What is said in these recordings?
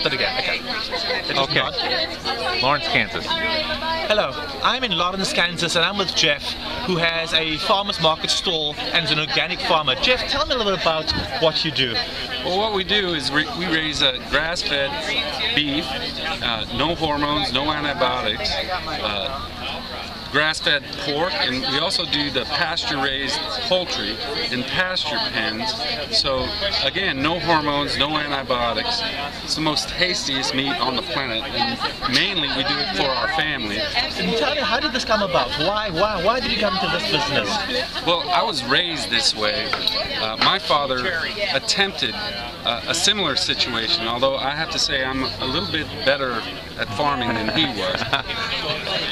That again. Okay. Okay. Lawrence, Kansas. Hello, I'm in Lawrence, Kansas, and I'm with Jeff, who has a farmer's market stall and is an organic farmer. Jeff, tell me a little bit about what you do. Well, what we do is we raise grass-fed beef, no hormones, no antibiotics, grass-fed pork, and we also do the pasture-raised poultry in pasture pens. So again, no hormones, no antibiotics. It's the most tastiest meat on the planet, and mainly we do it for our family. And tell me, how did this come about? Why did you come to this business? Well, I was raised this way. My father attempted a similar situation, although I have to say I'm a little bit better at farming than he was.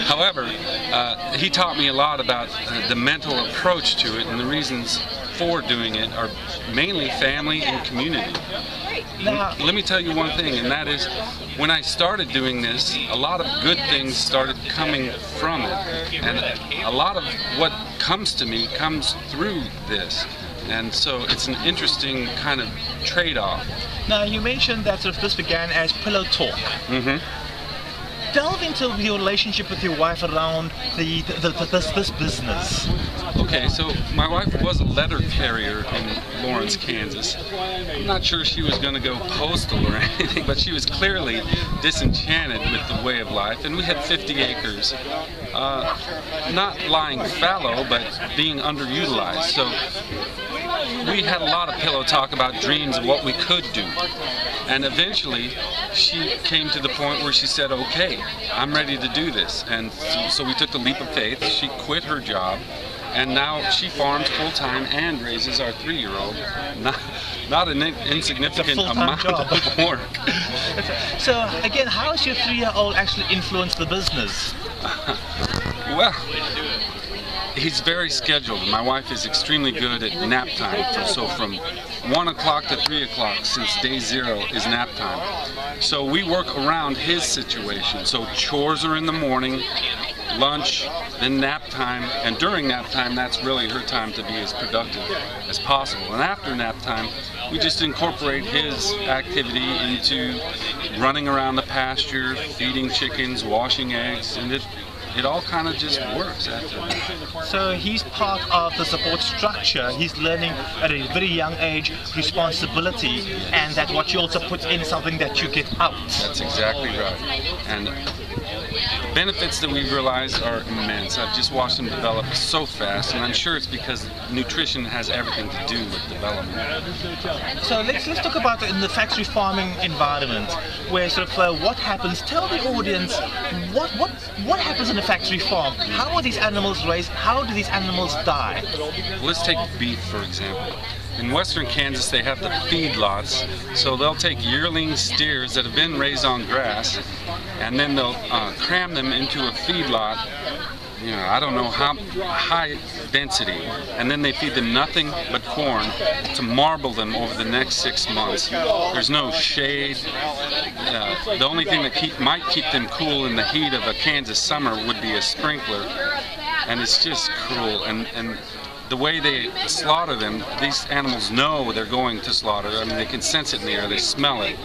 However, he taught me a lot about the mental approach to it, and the reasons for doing it are mainly family and community. Let me tell you one thing, and that is when I started doing this, a lot of good things started coming from it, and a lot of what comes to me comes through this. And so it's an interesting kind of trade-off. Now, you mentioned that sort of this began as pillow talk. Mm-hmm. Delve into your relationship with your wife around this business. Okay, so my wife was a letter carrier in Lawrence, Kansas. I'm not sure she was going to go postal or anything, but she was clearly disenchanted with the way of life, and we had 50 acres. Not lying fallow, but being underutilized. So we had a lot of pillow talk about dreams of what we could do. And eventually, she came to the point where she said, okay, I'm ready to do this. And so we took the leap of faith. She quit her job, and now she farms full-time and raises our 3-year-old. Not an insignificant amount of work. So again, how has your 3-year-old actually influenced the business? Well, he's very scheduled. My wife is extremely good at nap time. So from 1 o'clock to 3 o'clock, since day 0 is nap time. So we work around his situation. So chores are in the morning, lunch, then nap time, and during nap time, that's really her time to be as productive as possible. And after nap time, we just incorporate his activity into running around the pasture, feeding chickens, washing eggs, and it all kind of just works after that. So he's part of the support structure. He's learning at a very young age responsibility, and that what you also put in is something that you get out. That's exactly right. And the benefits that we realize are immense. I've just watched them develop so fast, and I'm sure it's because nutrition has everything to do with development. So let's talk about in the factory farming environment, where sort of what happens. Tell the audience what happens in a factory farm. How are these animals raised? How do these animals die? Let's take beef, for example. In western Kansas, they have the feedlots, so they'll take yearling steers that have been raised on grass, and then they'll cram them into a feedlot, I don't know how high density, and then they feed them nothing but corn to marble them over the next 6 months. There's no shade. The only thing that might keep them cool in the heat of a Kansas summer would be a sprinkler, and it's just cruel. And the way they slaughter them, these animals know they're going to slaughter. I mean, they can sense it in the air, they smell it,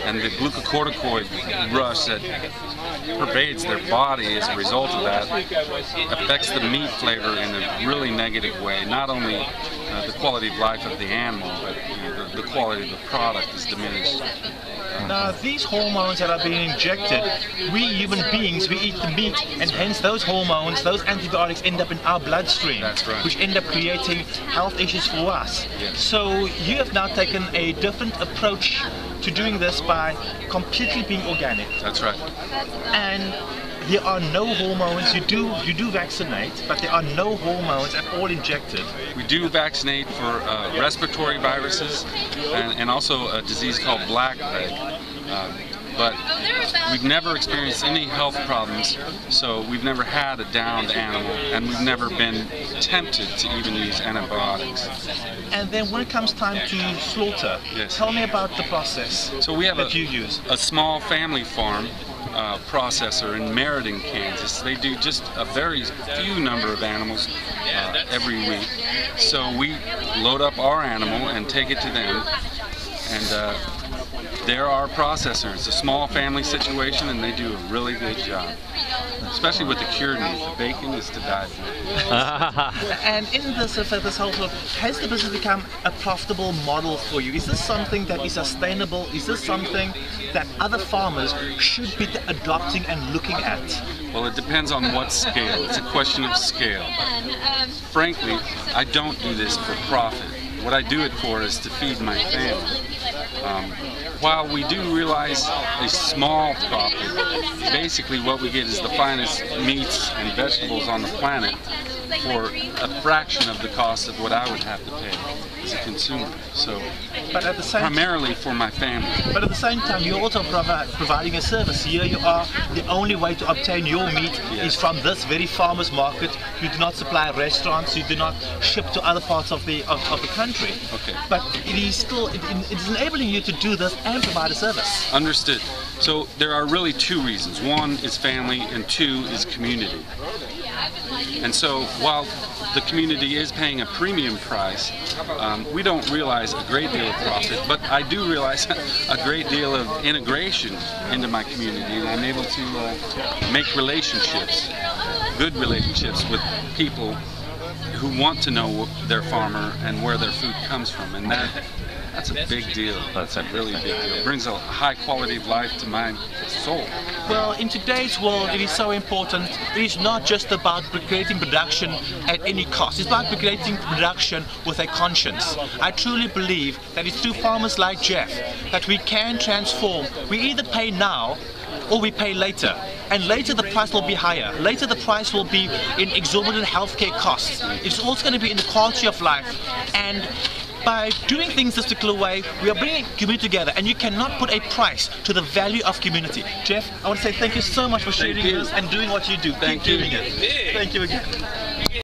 and the glucocorticoid rush that pervades their body as a result of that affects the meat flavor in a really negative way. Not only the quality of life of the animal, but the quality of the product is diminished. Now, these hormones that are being injected, we human beings, we eat the meat, and hence those hormones, those antibiotics end up in our bloodstream. That's right. Which end up creating health issues for us. Yes. So you have now taken a different approach to doing this by completely being organic. That's right. And there are no hormones. You do vaccinate, but there are no hormones at all injected. We do vaccinate for respiratory viruses and also a disease called blackleg. But we've never experienced any health problems, so we've never had a downed animal, and we've never been tempted to even use antibiotics. And then when it comes time to slaughter, yes. Tell me about the process So we have that you use. A small family farm processor in Meriden, Kansas. They do just a very few number of animals every week. So we load up our animal and take it to them, and There are processors, a small family situation, and they do a really good job. Especially with the cured meat. The bacon is to die for. And in this whole sort of, has the business become a profitable model for you? Is this something that is sustainable? Is this something that other farmers should be adopting and looking at? Well, it depends on what scale. It's a question of scale. Frankly, I don't do this for profit. What I do it for is to feed my family. While we do realize a small profit, basically what we get is the finest meats and vegetables on the planet for a fraction of the cost of what I would have to pay as a consumer. So, but at the same primarily for my family. But at the same time, you're also providing a service. Here you are, the only way to obtain your meat is from this very farmer's market. You do not supply restaurants, you do not ship to other parts of the country. Okay. But it is still, it is enabling you to do this and provide a service. Understood. So there are really two reasons. One is family and two is community. And so while the community is paying a premium price, we don't realize a great deal of profit, but I do realize a great deal of integration into my community, and I'm able to make relationships, good relationships with people who want to know their farmer and where their food comes from, and that's a big deal. That's a really big deal. It brings a high quality of life to my soul. Well, in today's world, it is so important. It is not just about creating production at any cost. It's about creating production with a conscience. I truly believe that it's through farmers like Jeff that we can transform. We either pay now or we pay later. And later the price will be higher. Later the price will be in exorbitant healthcare costs. It's also going to be in the quality of life. And by doing things this particular way, we are bringing community together, and you cannot put a price to the value of community. Jeff, I want to say thank you so much for sharing this and doing what you do. Keep doing it. Thank you again.